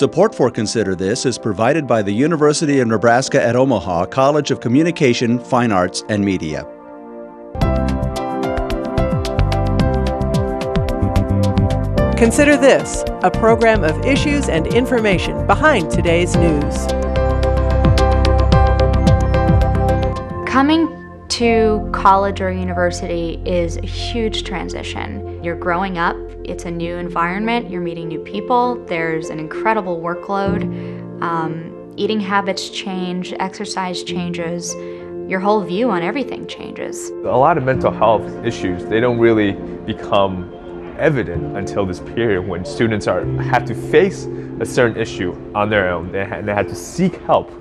Support for Consider This is provided by the University of Nebraska at Omaha College of Communication, Fine Arts, and Media. Consider This, a program of issues and information behind today's news. Coming to college or university is a huge transition. You're growing up, it's a new environment, you're meeting new people, there's an incredible workload, eating habits change, exercise changes, your whole view on everything changes. A lot of mental health issues, they don't really become evident until this period when students have to face a certain issue on their own. They have to seek help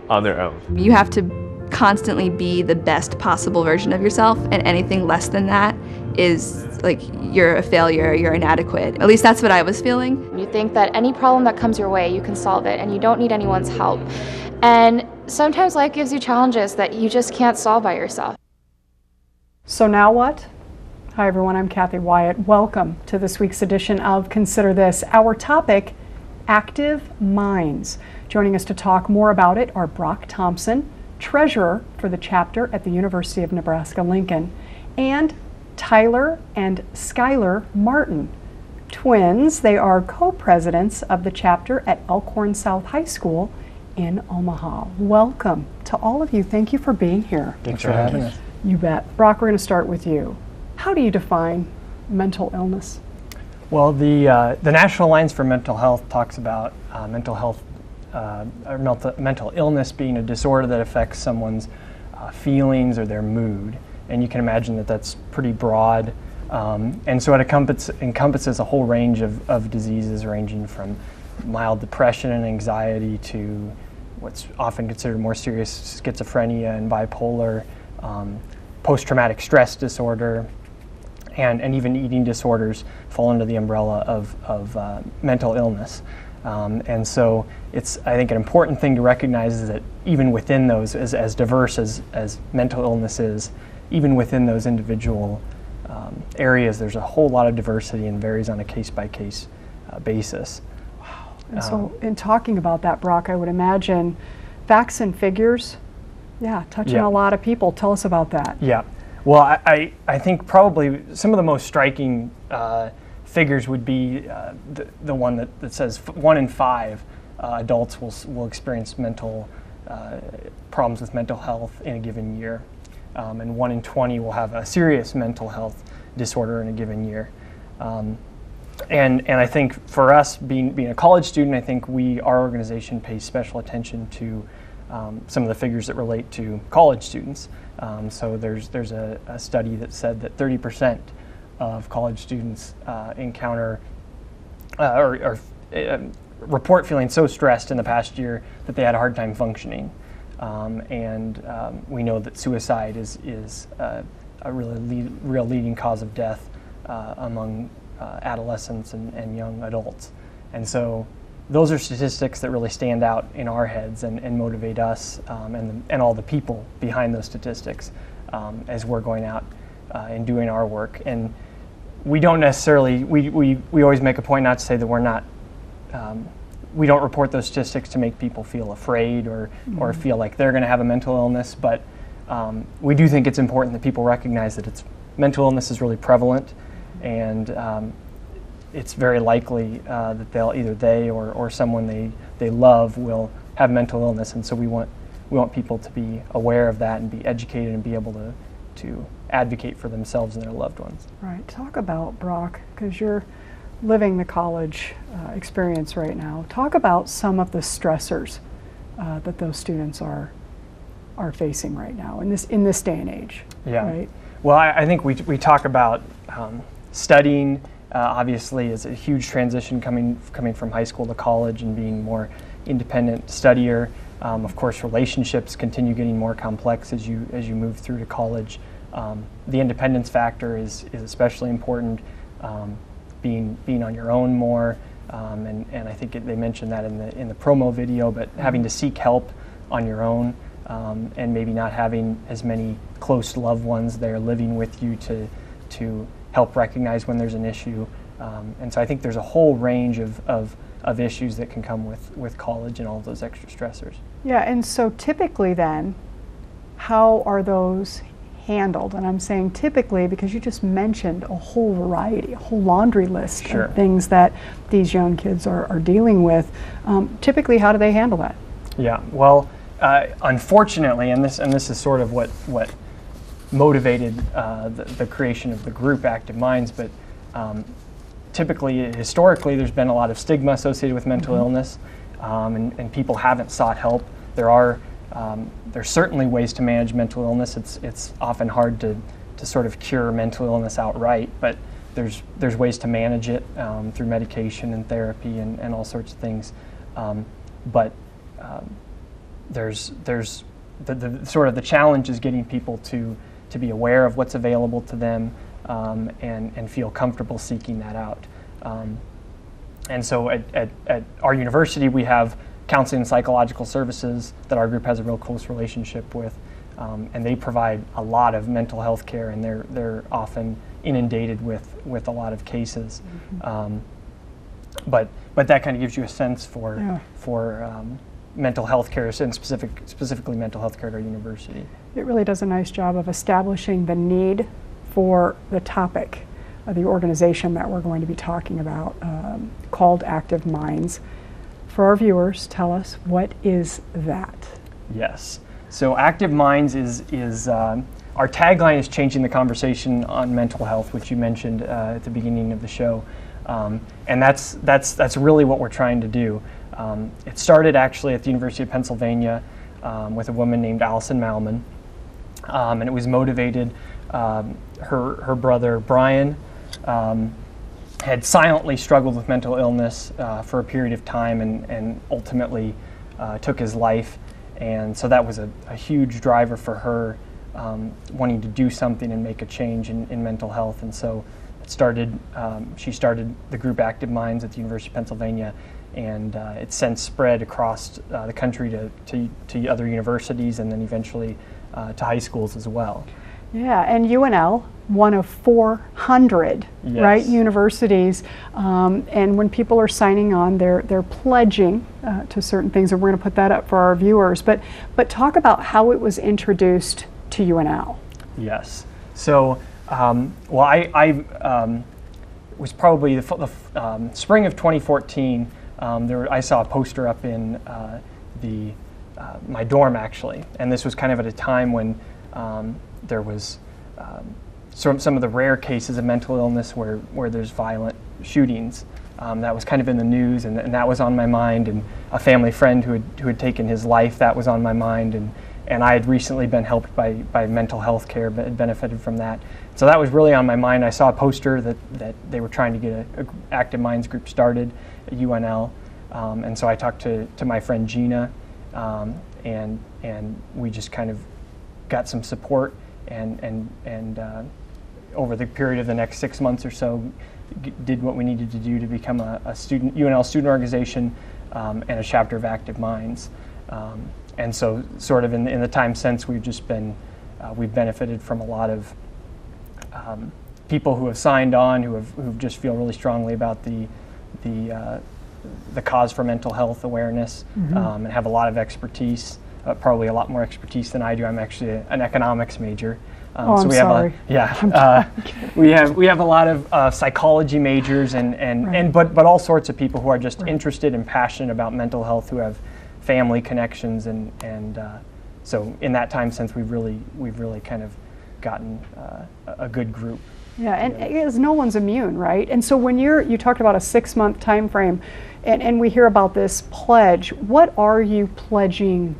on their own. You have to constantly be the best possible version of yourself, and anything less than that is like you're a failure, you're inadequate. At least that's what I was feeling. You think that any problem that comes your way, you can solve it and you don't need anyone's help. And sometimes life gives you challenges that you just can't solve by yourself. So now what? Hi everyone, I'm Kathy Wyatt. Welcome to this week's edition of Consider This. Our topic, active minds. Joining us to talk more about it are Brock Thompson, treasurer for the chapter at the University of Nebraska-Lincoln, and Tyler and Skylar Martin, twins. They are co-presidents of the chapter at Elkhorn South High School in Omaha. Welcome to all of you. Thank you for being here. Thanks for having us. You bet. Brock, we're going to start with you. How do you define mental illness? Well, the National Alliance for Mental Health talks about mental health or mental illness being a disorder that affects someone's feelings or their mood. And you can imagine that that's pretty broad. And so it encompasses a whole range of diseases ranging from mild depression and anxiety to what's often considered more serious schizophrenia and bipolar, post-traumatic stress disorder, and even eating disorders fall under the umbrella of mental illness. And so it's, I think, an important thing to recognize is that even within those, as diverse as mental illness is, even within those individual areas, there's a whole lot of diversity and varies on a case-by-case basis. Wow. And so in talking about that, Brock, I would imagine facts and figures, touching a lot of people. Tell us about that. Yeah. Well, I think probably some of the most striking figures would be the one that says 1 in 5 adults will experience mental problems with mental health in a given year, and 1 in 20 will have a serious mental health disorder in a given year. And I think for us, being a college student, I think our organization pays special attention to some of the figures that relate to college students. So there's a study that said that 30% of college students encounter or report feeling so stressed in the past year that they had a hard time functioning. And we know that suicide is a real leading cause of death among adolescents and young adults. And so those are statistics that really stand out in our heads and motivate us and all the people behind those statistics as we're going out and doing our work. And we don't necessarily, we always make a point not to say that we're not, we don't report those statistics to make people feel afraid or feel like they're going to have a mental illness, but we do think it's important that people recognize that mental illness is really prevalent, and it's very likely that they or someone they love will have mental illness, and so we want people to be aware of that and be educated and be able to advocate for themselves and their loved ones. Right. Talk about, Brock, because you're living the college experience right now. Talk about some of the stressors that those students are facing right now in this day and age. Yeah. Right? Well, I think we talk about studying. Obviously, is a huge transition coming from high school to college and being more independent studier. Of course, relationships continue getting more complex as you move through to college. The independence factor is especially important. Being on your own more, and I think they mentioned that in the promo video. But having to seek help on your own, and maybe not having as many close loved ones there living with you to help recognize when there's an issue, And so I think there's a whole range of issues that can come with college and all of those extra stressors. Yeah, and so typically then, how are those handled? And I'm saying typically because you just mentioned a whole variety, a whole laundry list Sure. of things that these young kids are dealing with. Typically, how do they handle that? Yeah, well, unfortunately, and this is sort of what motivated the creation of the group Active Minds, but typically, historically, there's been a lot of stigma associated with mental illness, and people haven't sought help. There's certainly ways to manage mental illness. It's often hard to sort of cure mental illness outright, but there's ways to manage it through medication and therapy and all sorts of things. But there's the sort of the challenge is getting people to be aware of what's available to them and feel comfortable seeking that out. And so at our university, we have counseling and psychological services that our group has a real close relationship with, and they provide a lot of mental health care, and they're often inundated with a lot of cases. But that kind of gives you a sense for mental health care and specifically mental health care at our university. It really does a nice job of establishing the need for the topic of the organization that we're going to be talking about, called Active Minds. For our viewers, tell us, what is that? Yes. So Active Minds is our tagline is changing the conversation on mental health, which you mentioned at the beginning of the show, and that's really what we're trying to do. It started actually at the University of Pennsylvania with a woman named Allison Malman, and it was motivated. Her brother Brian had silently struggled with mental illness for a period of time and ultimately took his life. And so that was a huge driver for her wanting to do something and make a change in mental health. And so she started the group Active Minds at the University of Pennsylvania, and it's since spread across the country to other universities and then eventually to high schools as well. Yeah, and UNL, one of 400 Yes. right universities, and when people are signing on, they're pledging to certain things, and we're going to put that up for our viewers. But talk about how it was introduced to UNL. Yes. So, I was probably the spring of 2014. I saw a poster up in my dorm actually, and this was kind of at a time when there was some of the rare cases of mental illness where there's violent shootings. That was kind of in the news, and that was on my mind. And a family friend who had taken his life, that was on my mind. And I had recently been helped by mental health care, but had benefited from that. So that was really on my mind. I saw a poster that they were trying to get a Active Minds group started at UNL, and so I talked to my friend Gina, and we just kind of got some support. And over the period of the next 6 months or so, did what we needed to do to become a UNL student organization and a chapter of Active Minds. And so, sort of in the time since, we've benefited from a lot of people who have signed on, who just feel really strongly about the cause for mental health awareness, and have a lot of expertise. Probably a lot more expertise than I do. I'm actually an economics major. I'm sorry. We have a lot of psychology majors but all sorts of people who are just interested and passionate about mental health, who have family connections, and so in that time since, we've really kind of gotten a good group. Yeah, and as no one's immune, right? And so when you talked about a 6-month time frame, and we hear about this pledge, what are you pledging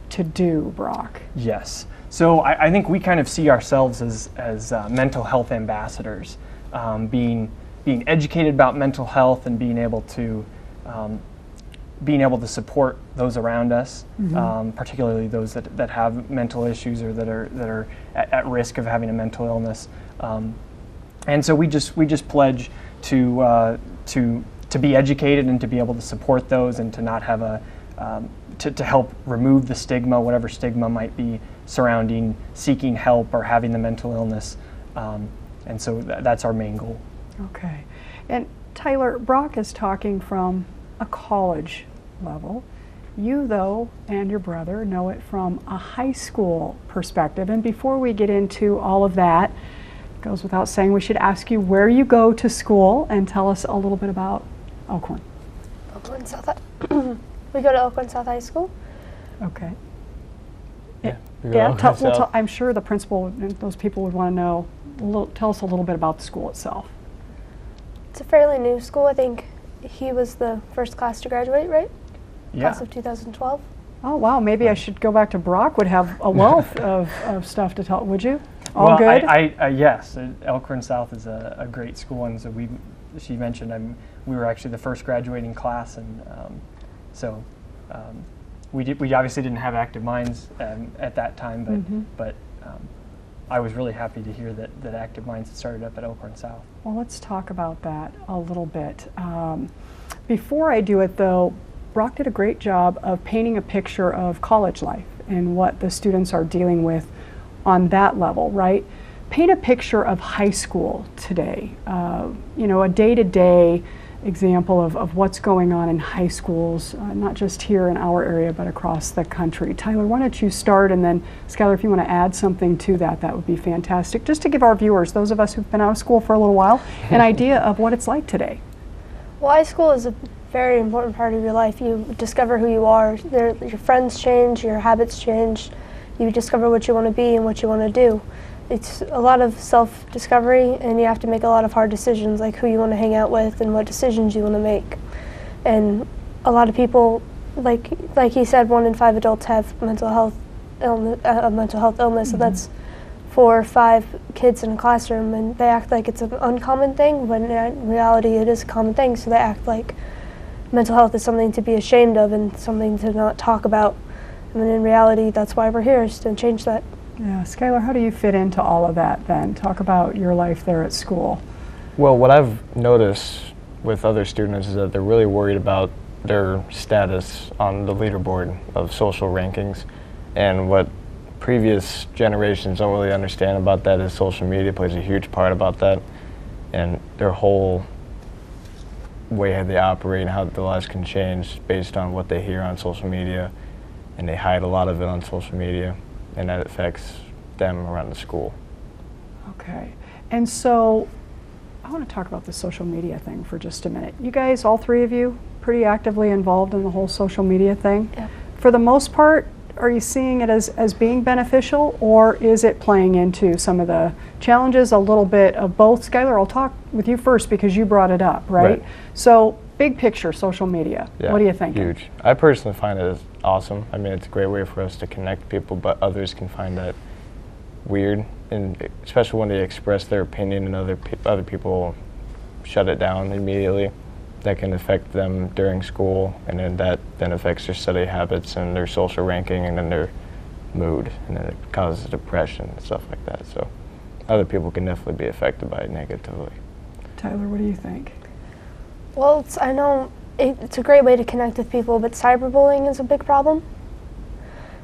to do, Brock? Yes. So I think we kind of see ourselves as mental health ambassadors, being educated about mental health and being able to support those around us, particularly those that have mental issues or that are at risk of having a mental illness. And so we just pledge to be educated and to be able to support those, and to not have to help remove the stigma, whatever stigma might be surrounding seeking help or having the mental illness. And so that's our main goal. Okay. And Tyler, Brock is talking from a college level. You, though, and your brother know it from a high school perspective. And before we get into all of that, it goes without saying we should ask you where you go to school and tell us a little bit about Elkhorn. Elkhorn South. We go to Elkhorn South High School. Okay. Yeah, I'm sure the principal and those people would want to know. Tell us a little bit about the school itself. It's a fairly new school. I think he was the first class to graduate, right? Yeah. Class of 2012. Oh, wow. Maybe I should go back to Brock, would have a wealth of stuff to tell. Would you? All Well, good? yes, Elkhorn South is a great school, and so she mentioned we were actually the first graduating class, and we obviously didn't have Active Minds at that time, but I was really happy to hear that Active Minds had started up at Elkhorn South. Well, let's talk about that a little bit. Before I do it, though, Brock did a great job of painting a picture of college life and what the students are dealing with on that level, right? Paint a picture of high school today, a day-to-day example of what's going on in high schools, not just here in our area, but across the country. Tyler, why don't you start, and then Skylar, if you want to add something to that, that would be fantastic, just to give our viewers, those of us who've been out of school for a little while, an idea of what it's like today. Well, high school is a very important part of your life. You discover who you are. Your friends change, your habits change. You discover what you want to be and what you want to do. It's a lot of self-discovery, and you have to make a lot of hard decisions, like who you want to hang out with and what decisions you want to make. And a lot of people, like he said, 1 in 5 adults have mental health illness, so that's 4 or 5 kids in a classroom, and they act like it's an uncommon thing, when in reality it is a common thing, so they act like mental health is something to be ashamed of and something to not talk about. And in reality, that's why we're here, is to change that. Yeah, Skylar, how do you fit into all of that then? Talk about your life there at school. Well, what I've noticed with other students is that they're really worried about their status on the leaderboard of social rankings. And what previous generations don't really understand about that is social media plays a huge part about that. And their whole way they operate and how their lives can change based on what they hear on social media. And they hide a lot of it on social media, and that affects them around the school. Okay. And so I want to talk about the social media thing for just a minute. You guys, all 3 of you, pretty actively involved in the whole social media thing. Yeah. For the most part, are you seeing it as being beneficial, or is it playing into some of the challenges, a little bit of both? Skylar, I'll talk with you first because you brought it up, right? So big picture, social media. Yeah, what do you think? Huge. I personally find it awesome. I mean, it's a great way for us to connect people, but others can find that weird, and especially when they express their opinion and other people shut it down immediately. That can affect them during school, and then that then affects their study habits and their social ranking and then their mood, and then it causes depression and stuff like that. So other people can definitely be affected by it negatively. Tyler, what do you think? Well, I know it's a great way to connect with people, but cyberbullying is a big problem.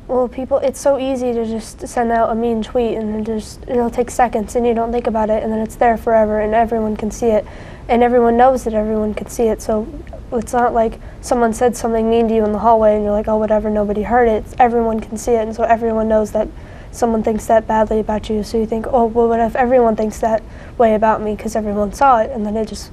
Well, it's so easy to just send out a mean tweet, and it'll take seconds, and you don't think about it, and then it's there forever, and everyone can see it, and everyone knows that everyone can see it. So it's not like someone said something mean to you in the hallway, and you're like, oh, whatever, nobody heard it. Everyone can see it, and so everyone knows that someone thinks that badly about you. So you think, oh, well, what if everyone thinks that way about me because everyone saw it, and then it just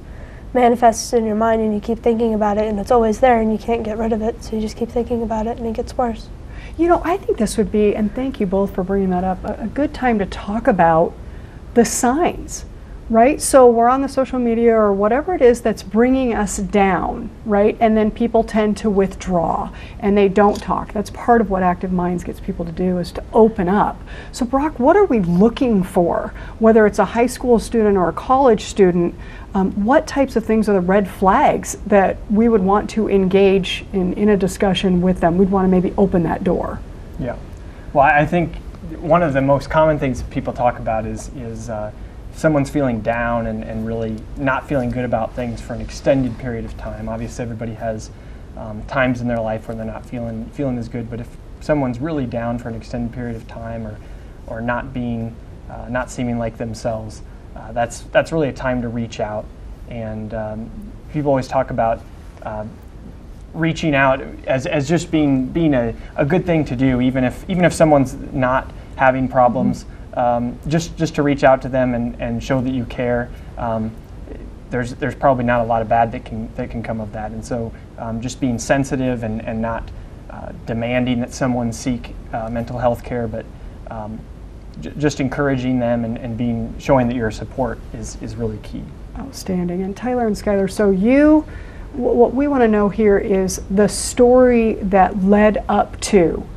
manifests in your mind, and you keep thinking about it, and it's always there, and you can't get rid of it. So you just keep thinking about it, and it gets worse. You know, I think this would be, and thank you both for bringing that up, a good time to talk about the signs, right? So we're on the social media or whatever it is that's bringing us down, right? And then people tend to withdraw and they don't talk. That's part of what Active Minds gets people to do, is to open up. So Brock, what are we looking for? Whether it's a high school student or a college student, what types of things are the red flags that we would want to engage in a discussion with them? We'd want to maybe open that door. Yeah. Well, I think one of the most common things people talk about is someone's feeling down and really not feeling good about things for an extended period of time. Obviously, everybody has times in their life where they're not feeling as good, but if someone's really down for an extended period of time or not seeming like themselves, that's really a time to reach out And people always talk about reaching out as just being a good thing to do, even if someone's not having problems, just to reach out to them and show that you care. There's probably not a lot of bad that can come of that, and so just being sensitive and not demanding that someone seek mental health care, but just encouraging them and showing that you're a support is really key. Outstanding. And Tyler and Skylar, so what we want to know here is the story that led up to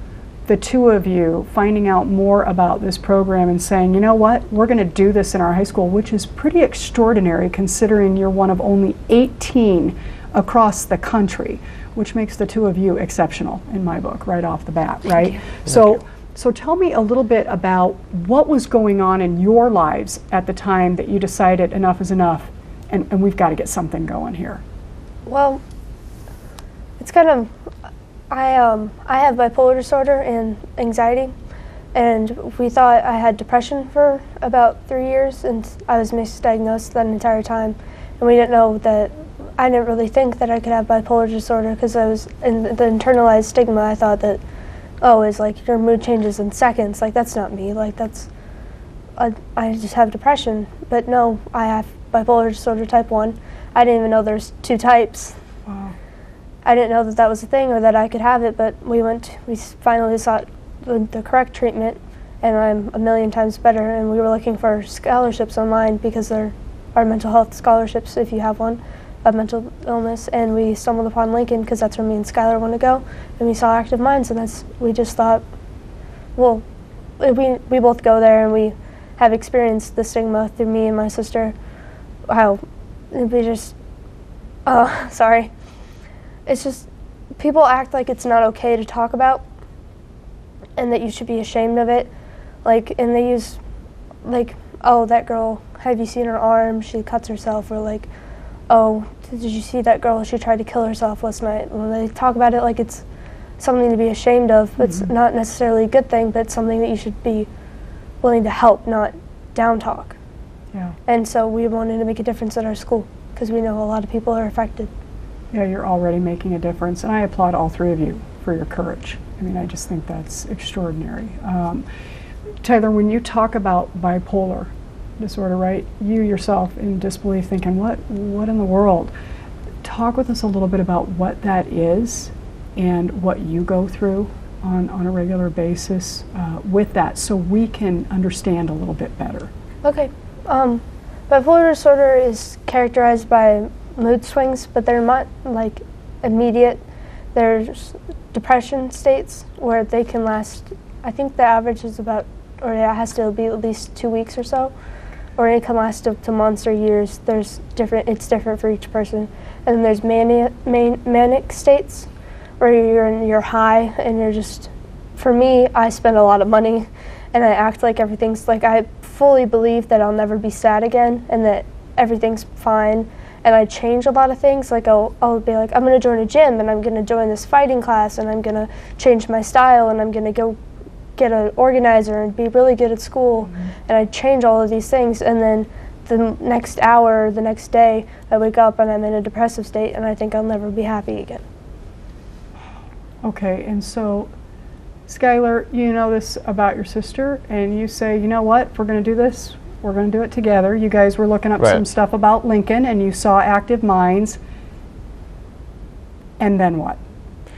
the two of you finding out more about this program and saying, you know what, we're going to do this in our high school, which is pretty extraordinary considering you're one of only 18 across the country, which makes the two of you exceptional in my book right off the bat, right? So tell me a little bit about what was going on in your lives at the time that you decided enough is enough and we've got to get something going here. Well, it's kind of, I have bipolar disorder and anxiety, and we thought I had depression for about 3 years, and I was misdiagnosed that entire time, and we didn't know that, I didn't really think that I could have bipolar disorder because I was in the internalized stigma. I thought that, oh, it's like your mood changes in seconds, like that's not me, like that's, I just have depression, but no, I have bipolar disorder type 1. I didn't even know there's 2 types. Wow. I didn't know that that was a thing or that I could have it, but we finally sought the correct treatment, and I'm a million times better, and we were looking for scholarships online because there are mental health scholarships if you have one, of mental illness, and we stumbled upon Lincoln because that's where me and Skylar want to go, and we saw Active Minds, and we just thought, well, we both go there, and we have experienced the stigma through me and my sister, how we just, sorry. It's just, people act like it's not okay to talk about and that you should be ashamed of it. Like, and they use, like, oh, that girl, have you seen her arm? She cuts herself. Or like, oh, did you see that girl? She tried to kill herself last night. When they talk about it like it's something to be ashamed of, it's not necessarily a good thing, but it's something that you should be willing to help, not down talk. Yeah. And so we wanted to make a difference at our school because we know a lot of people are affected. Yeah, you're already making a difference, and I applaud all 3 of you for your courage. I mean, I just think that's extraordinary. Tyler, when you talk about bipolar disorder, right, you yourself in disbelief thinking, what in the world? Talk with us a little bit about what that is and what you go through on a regular basis with that so we can understand a little bit better. Okay. Bipolar disorder is characterized by mood swings, but they're not like immediate. There's depression states where they can last, I think the average is about, or it has to be at least 2 weeks or so, or it can last up to months or years. It's different for each person. And then there's manic states where you're in your high and you're just, for me, I spend a lot of money and I act like everything's, like I fully believe that I'll never be sad again and that everything's fine. And I change a lot of things, like I'll be like, I'm going to join a gym and I'm going to join this fighting class and I'm going to change my style and I'm going to go get an organizer and be really good at school. And I change all of these things, and then the next hour, the next day, I wake up and I'm in a depressive state and I think I'll never be happy again. Okay, and so Skylar, you know this about your sister and you say, you know what, if we're going to do this, we're going to do it together. You guys were looking up some stuff about Lincoln and you saw Active Minds. And then what?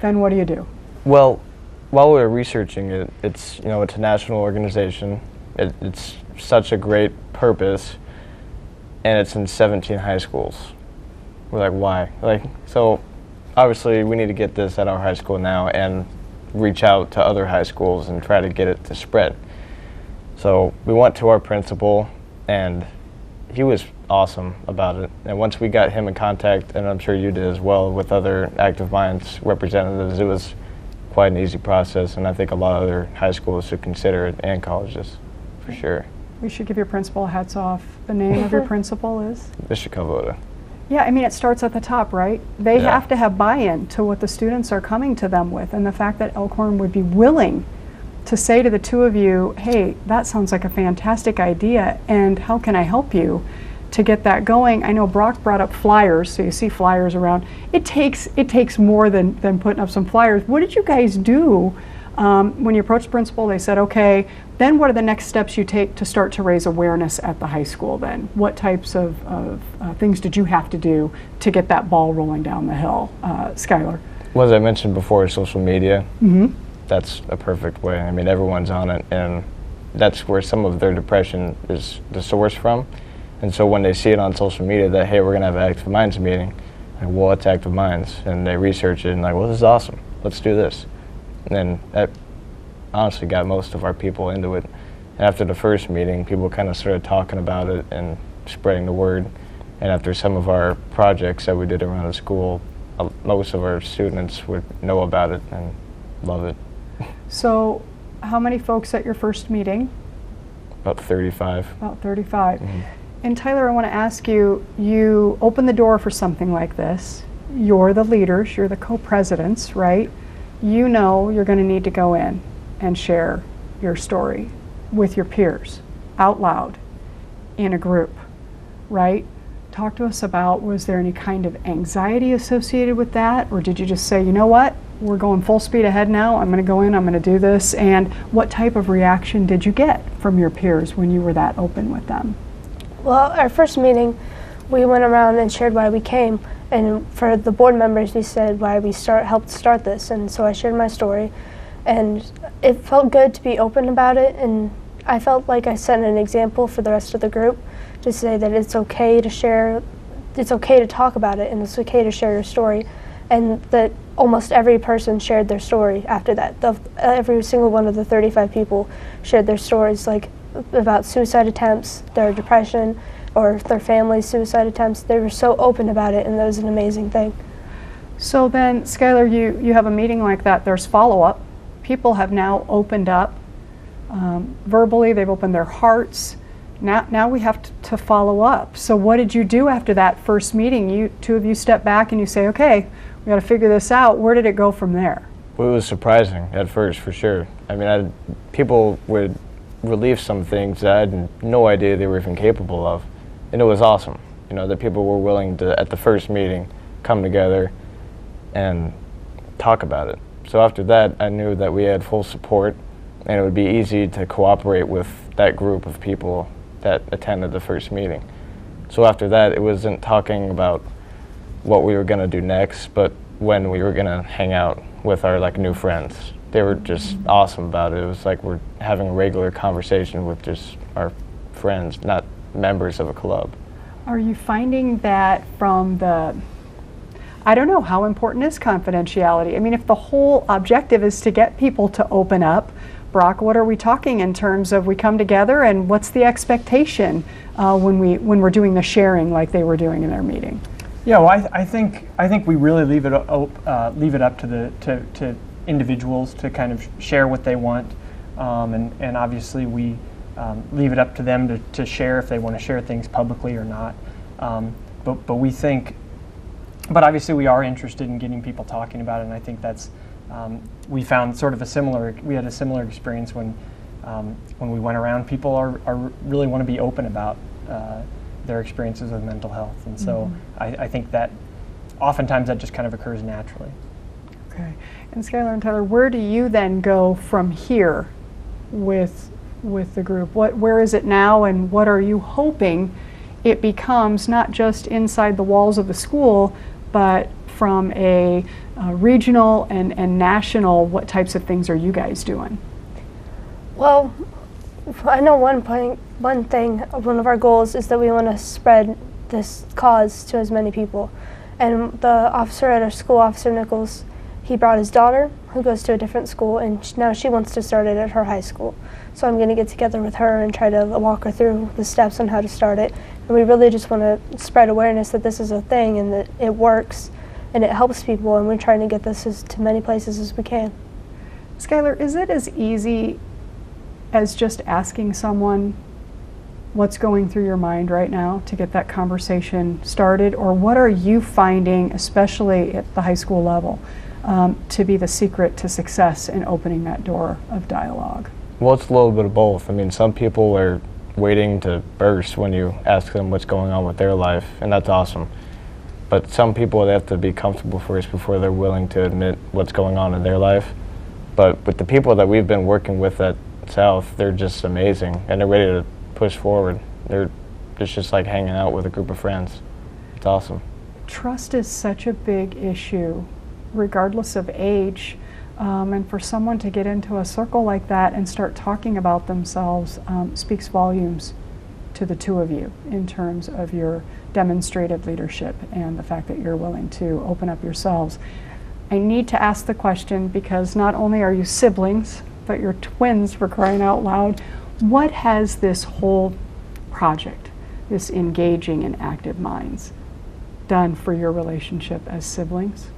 Then what do you do? Well, while we were researching it, it's a national organization. It's such a great purpose, and it's in 17 high schools. We're like, why? So obviously we need to get this at our high school now and reach out to other high schools and try to get it to spread. So we went to our principal, and he was awesome about it. And once we got him in contact, and I'm sure you did as well, with other Active Minds representatives, it was quite an easy process, and I think a lot of other high schools should consider it, and colleges, for sure. We should give your principal hats off. The name of your principal is? Mr. Kalvoda. Yeah, I mean, it starts at the top, right? They have to have buy-in to what the students are coming to them with, and the fact that Elkhorn would be willing to say to the two of you, hey, that sounds like a fantastic idea, and how can I help you to get that going. I know Brock brought up flyers, so you see flyers around. It takes more than putting up some flyers. What did you guys do when you approached the principal? They said, okay, then what are the next steps you take to start to raise awareness at the high school then? What types of things did you have to do to get that ball rolling down the hill? Skylar? Well, as I mentioned before, social media, Mm-hmm. that's a perfect way. I mean, everyone's on it, and that's where some of their depression is the source from. And so when they see it on social media that, hey, we're going to have an Active Minds meeting, like, well, what's Active Minds? And they research it and like, well, this is awesome. Let's do this. And then that honestly got most of our people into it. And after the first meeting, people kind of started talking about it and spreading the word. And after some of our projects that we did around the school, most of our students would know about it and love it. So how many folks at your first meeting? About 35. About 35. Mm-hmm. And Tyler, I want to ask you, you open the door for something like this. You're the leaders, you're the co-presidents, right? You know you're going to need to go in and share your story with your peers, out loud, in a group, right? Talk to us about, was there any kind of anxiety associated with that? Or did you just say, you know what, we're going full speed ahead now, I'm going to go in, I'm going to do this? And what type of reaction did you get from your peers when you were that open with them? Well, our first meeting, we went around and shared why we came. And for the board members, we said why we helped start this. And so I shared my story. And it felt good to be open about it. And I felt like I set an example for the rest of the group to say that it's okay to share, it's okay to talk about it, and it's okay to share your story. And that almost every person shared their story after that. Every single one of the 35 people shared their stories, like about suicide attempts, their depression, or their family's suicide attempts. They were so open about it, and that was an amazing thing. So then, Skylar, you have a meeting like that, there's follow-up. People have now opened up verbally, they've opened their hearts. Now we have to follow up. So what did you do after that first meeting? Two of you step back and you say, okay, we got to figure this out. Where did it go from there? Well, it was surprising at first, for sure. I mean, people would relieve some things that I had no idea they were even capable of. And it was awesome, you know, that people were willing to, at the first meeting, come together and talk about it. So after that, I knew that we had full support, and it would be easy to cooperate with that group of people that attended the first meeting. So after that, it wasn't talking about what we were going to do next, but when we were going to hang out with our new friends. They were just awesome about it. It was like we're having a regular conversation with just our friends, not members of a club. Are you finding that from I don't know, how important is confidentiality? I mean, if the whole objective is to get people to open up, Brock, what are we talking in terms of we come together, and what's the expectation when we're doing the sharing like they were doing in their meeting? Yeah, well, I think we really leave it up to individuals to kind of share what they want, and obviously we leave it up to them to share if they want to share things publicly or not. But we think, but obviously we are interested in getting people talking about it, and I think that's we found sort of we had a similar experience when we went around. People are really want to be open about their experiences with mental health, and so I think that oftentimes that just kind of occurs naturally. Okay, and Skylar and Tyler, where do you then go from here with the group? Where is it now, and what are you hoping it becomes, not just inside the walls of the school, but from a regional and national? What types of things are you guys doing? Well, I know one thing, one of our goals is that we want to spread this cause to as many people. And the officer at our school, Officer Nichols, he brought his daughter, who goes to a different school, and now she wants to start it at her high school. So I'm going to get together with her and try to walk her through the steps on how to start it. And we really just want to spread awareness that this is a thing and that it works and it helps people, and we're trying to get this to many places as we can. Skylar, is it as easy as just asking someone what's going through your mind right now to get that conversation started? Or what are you finding, especially at the high school level, to be the secret to success in opening that door of dialogue? Well, it's a little bit of both. I mean, some people are waiting to burst when you ask them what's going on with their life, and that's awesome. But some people, they have to be comfortable first before they're willing to admit what's going on in their life. But with the people that we've been working with at South, they're just amazing, and they're ready to push forward. It's just like hanging out with a group of friends. It's awesome. Trust is such a big issue, regardless of age. And for someone to get into a circle like that and start talking about themselves speaks volumes to the two of you in terms of your demonstrated leadership and the fact that you're willing to open up yourselves. I need to ask the question because not only are you siblings, but you're twins, for crying out loud. What has this whole project, this Engaging in Active Minds, done for your relationship as siblings?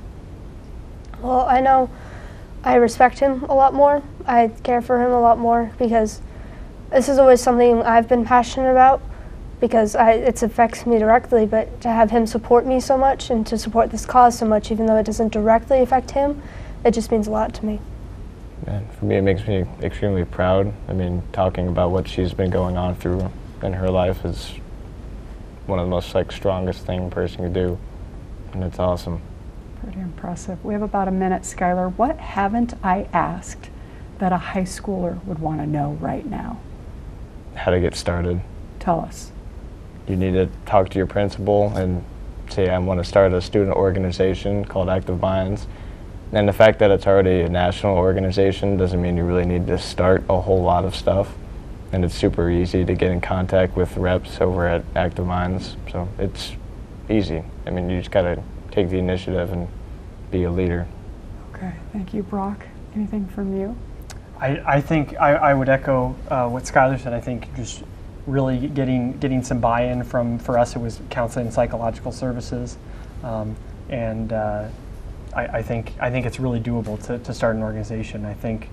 Well, I know I respect him a lot more. I care for him a lot more because this is always something I've been passionate about because it affects me directly, but to have him support me so much and to support this cause so much, even though it doesn't directly affect him, it just means a lot to me. And for me, it makes me extremely proud. I mean, talking about what she's been going on through in her life is one of the most strongest thing a person could do, and it's awesome. Pretty impressive. We have about a minute, Skylar. What haven't I asked that a high schooler would want to know right now? How to get started. Tell us. You need to talk to your principal and say, I want to start a student organization called Active Minds. And the fact that it's already a national organization doesn't mean you really need to start a whole lot of stuff. And it's super easy to get in contact with reps over at Active Minds. So it's easy. I mean, you just got to take the initiative and be a leader. Okay, thank you, Brock. Anything from you? I think I would echo what Skylar said. I think just really getting some buy-in for us, it was counseling and psychological services. I think it's really doable to start an organization. I think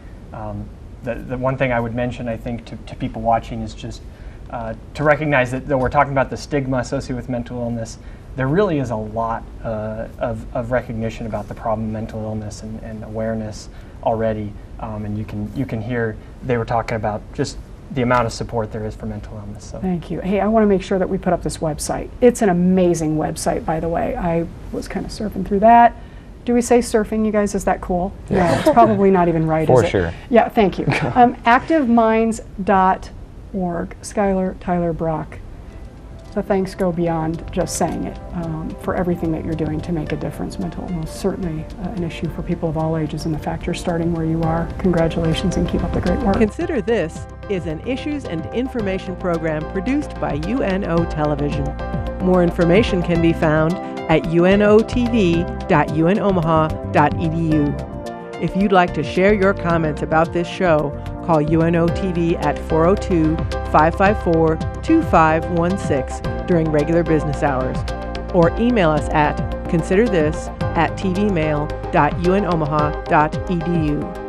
the one thing I would mention, I think, to people watching is just to recognize that though we're talking about the stigma associated with mental illness, there really is a lot of recognition about the problem of mental illness and awareness already. And you can hear they were talking about just the amount of support there is for mental illness. So. Thank you. Hey, I want to make sure that we put up this website. It's an amazing website, by the way. I was kind of surfing through that. Do we say surfing, you guys? Is that cool? Yeah. No, it's probably not even right, For is it? sure. Yeah, thank you. ActiveMinds.org. Skylar, Tyler, Brock. The thanks go beyond just saying it for everything that you're doing to make a difference. Mental illness is certainly an issue for people of all ages, and the fact you're starting where you are. Congratulations and keep up the great work. Consider This is an issues and information program produced by UNO Television. More information can be found at unotv.unomaha.edu. If you'd like to share your comments about this show, call UNO TV at 402-554-2516 during regular business hours, or email us at considerthis@tvmail.unomaha.edu.